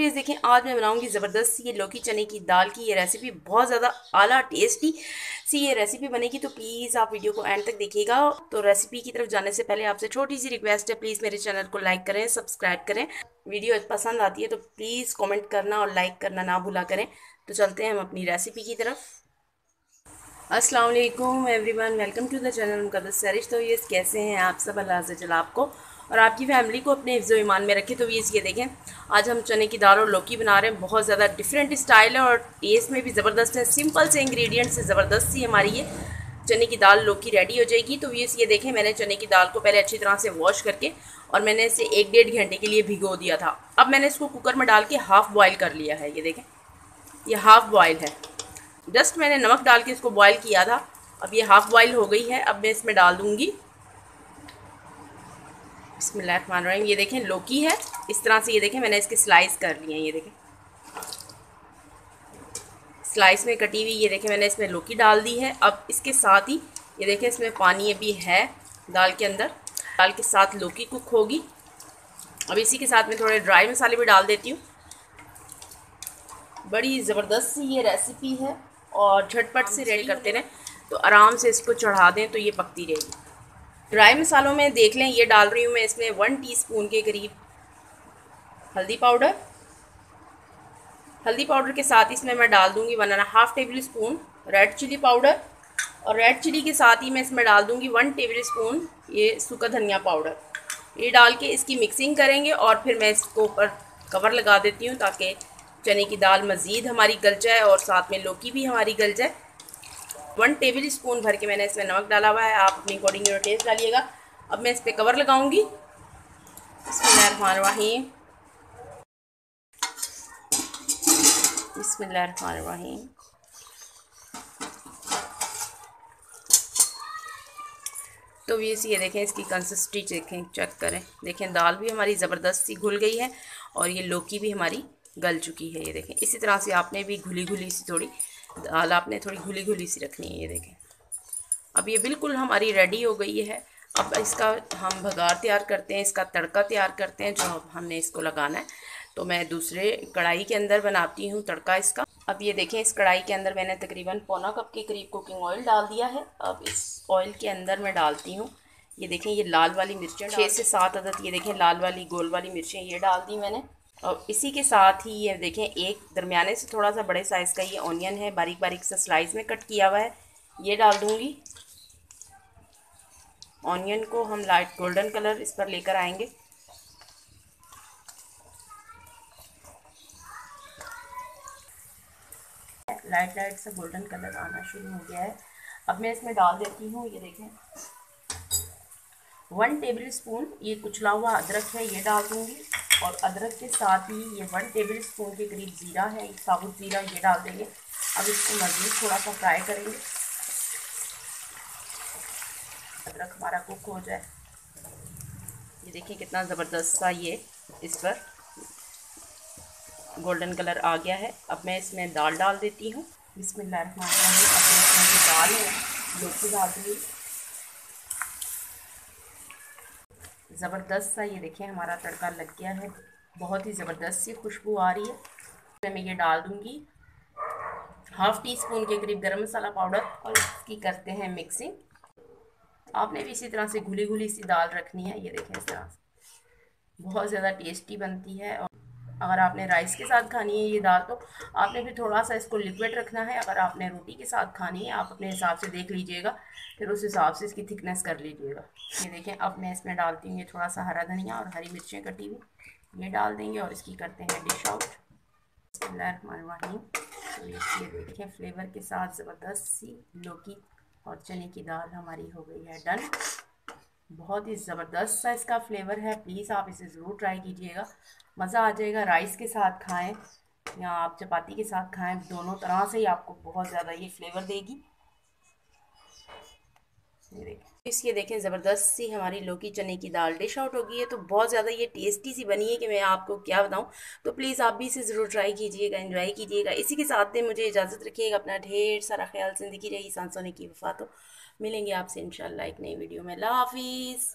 ये देखें, आज मैं बनाऊंगी ज़बरदस्त सी ये लौकी चने की दाल की ये रेसिपी। बहुत ज़्यादा आला टेस्टी सी ये रेसिपी बनेगी, तो प्लीज़ आप वीडियो को एंड तक देखिएगा। तो रेसिपी की तरफ जाने से पहले आपसे छोटी सी रिक्वेस्ट है, प्लीज़ मेरे चैनल को लाइक करें, सब्सक्राइब करें। वीडियो पसंद आती है तो प्लीज़ कॉमेंट करना और लाइक करना ना भूला करें। तो चलते हैं हम अपनी रेसिपी की तरफ। अस्सलाम वालेकुम everyone, welcome to the channel Muqaddas Sarish. तो ये कैसे हैं आप सब? अल्लाह से चला आपको और आपकी फैमिली को अपने हिफ्ज़ ईमान में रखे। तो ये देखें, आज हम चने की दाल और लौकी बना रहे हैं। बहुत ज़्यादा डिफरेंट स्टाइल है और टेस्ट में भी ज़बरदस्त है। सिंपल से इंग्रेडिएंट से ज़बरदस्त सी हमारी ये चने की दाल लौकी रेडी हो जाएगी। तो ये देखें, मैंने चने की दाल को पहले अच्छी तरह से वॉश करके और मैंने इसे 1-1.5 घंटे के लिए भिगो दिया था। अब मैंने इसको कुकर में डाल के हाफ़ बॉयल कर लिया है। ये देखें, ये हाफ़ बॉयल है। जस्ट मैंने नमक डाल के इसको बॉयल किया था। अब ये हाफ़ बॉयल हो गई है। अब मैं इसमें डाल दूँगी बिस्मिल्लाहिर्रहमानिर्रहीम। ये देखें लौकी है इस तरह से। ये देखें, मैंने इसके स्लाइस कर लिए हैं। ये देखें स्लाइस में कटी हुई। ये देखें, मैंने इसमें लौकी डाल दी है। अब इसके साथ ही ये देखें, इसमें पानी अभी है दाल के अंदर। दाल के साथ लौकी कुक होगी। अब इसी के साथ में थोड़े ड्राई मसाले भी डाल देती हूँ। बड़ी ज़बरदस्त सी ये रेसिपी है और झटपट से रेडी करते रहें तो आराम से इसको चढ़ा दें तो ये पकती रहेगी। ड्राई मसालों में देख लें, ये डाल रही हूँ मैं इसमें 1 टीस्पून के करीब हल्दी पाउडर। हल्दी पाउडर के साथ इसमें मैं डाल दूँगी 1.5 tablespoon red chilli powder और रेड चिली के साथ ही मैं इसमें डाल दूँगी 1 टेबल स्पून ये सूखा धनिया पाउडर। ये डाल के इसकी मिक्सिंग करेंगे और फिर मैं इसको ऊपर कवर लगा देती हूँ ताकि चने की दाल मज़ीद हमारी गल जाए और साथ में लौकी भी हमारी गल जाए। 1 टेबल स्पून भर के मैंने इसमें नमक डाला हुआ है, आप अपनी अकॉर्डिंग योर टेस्ट डालिएगा। अब मैं इस पर कवर लगाऊंगी। बिस्मिल्लाहिर्रहमानिर्रहीम, बिस्मिल्लाहिर्रहमानिर्रहीम। तो ये देखें, इसकी कंसिस्टेंसी देखें, चेक करें। देखें दाल भी हमारी ज़बरदस्त सी घुल गई है और ये लौकी भी हमारी गल चुकी है। ये देखें, इसी तरह से आपने भी घुली घुली सी थोड़ी दाल आपने थोड़ी घुली घुली सी रखनी है। ये देखें, अब ये बिल्कुल हमारी रेडी हो गई है। अब इसका हम भगार तैयार करते हैं, इसका तड़का तैयार करते हैं जो हमने इसको लगाना है। तो मैं दूसरे कढ़ाई के अंदर बनाती हूँ तड़का इसका। अब ये देखें, इस कढ़ाई के अंदर मैंने तकरीबन पौना कप के करीब कुकिंग ऑयल डाल दिया है। अब इस ऑयल के अंदर मैं डालती हूँ, ये देखें, ये लाल वाली मिर्चें 6 से 7 अदद। ये देखें लाल वाली गोल वाली मिर्चें ये डाल दी मैंने। और इसी के साथ ही ये देखें, एक दरमियाने से थोड़ा सा बड़े साइज़ का ये ऑनियन है, बारीक बारीक सा स्लाइस में कट किया हुआ है, ये डाल दूँगी। ऑनियन को हम लाइट गोल्डन कलर इस पर लेकर आएंगे। लाइट सा गोल्डन कलर आना शुरू हो गया है। अब मैं इसमें डाल देती हूँ, ये देखें, 1 टेबल स्पून ये कुचला हुआ अदरक है, ये डाल दूँगी। और अदरक के साथ ही ये 1 टेबल स्पून के करीब ज़ीरा है, साबुत ज़ीरा, ये डाल देंगे। अब इसको मज़ीद थोड़ा सा फ्राई करेंगे, अदरक हमारा कुक हो जाए। ये देखिए कितना ज़बरदस्त सा ये इस पर गोल्डन कलर आ गया है। अब मैं इसमें दाल डाल देती हूँ। बिस्मिल्लाहिर्रहमानिर्रहीम। अब मैं इसमें जो दाल है लौकी डाल दूँगी। ज़बरदस्त सा ये देखें हमारा तड़का लग गया है, बहुत ही ज़बरदस्त सी खुशबू आ रही है। मैं ये डाल दूँगी 1/2 टीस्पून के करीब गरम मसाला पाउडर और इसकी करते हैं मिक्सिंग। आपने भी इसी तरह से घुली घुली सी दाल रखनी है। ये देखें, इस तरह से बहुत ज़्यादा टेस्टी बनती है। और अगर आपने राइस के साथ खानी है ये दाल तो आपने फिर थोड़ा सा इसको लिक्विड रखना है। अगर आपने रोटी के साथ खानी है आप अपने हिसाब से देख लीजिएगा, फिर उस हिसाब से इसकी थिकनेस कर लीजिएगा। ये देखें, अब मैं इसमें डालती हूँ ये थोड़ा सा हरा धनिया और हरी मिर्चें कटी हुई, ये डाल देंगे और इसकी करते हैं डिश आउट। बिस्मिल्लाहिर्रहमानिर्रहीम। तो ये देखें, फ्लेवर के साथ ज़बरदस्त सी लौकी और चने की दाल हमारी हो गई है डन। बहुत ही ज़बरदस्त सा इसका फ्लेवर है। प्लीज़ आप इसे ज़रूर ट्राई कीजिएगा, मज़ा आ जाएगा। राइस के साथ खाएं या आप चपाती के साथ खाएं, दोनों तरह से ही आपको बहुत ज़्यादा ये फ्लेवर देगी। ये देखें, इसलिए देखें ज़बरदस्त सी हमारी लौकी चने की दाल डिश आउट हो गई है। तो बहुत ज़्यादा ये टेस्टी सी बनी है कि मैं आपको क्या बताऊं। तो प्लीज़ आप भी इसे ज़रूर ट्राई कीजिएगा, एंजॉय कीजिएगा। इसी के साथ में मुझे इजाज़त रखिएगा। अपना ढेर सारा ख्याल, ज़िंदगी रही सांस होने की वफ़ा। तो मिलेंगे आपसे इंशाल्लाह एक नई वीडियो में। अल्लाह हाफिज़।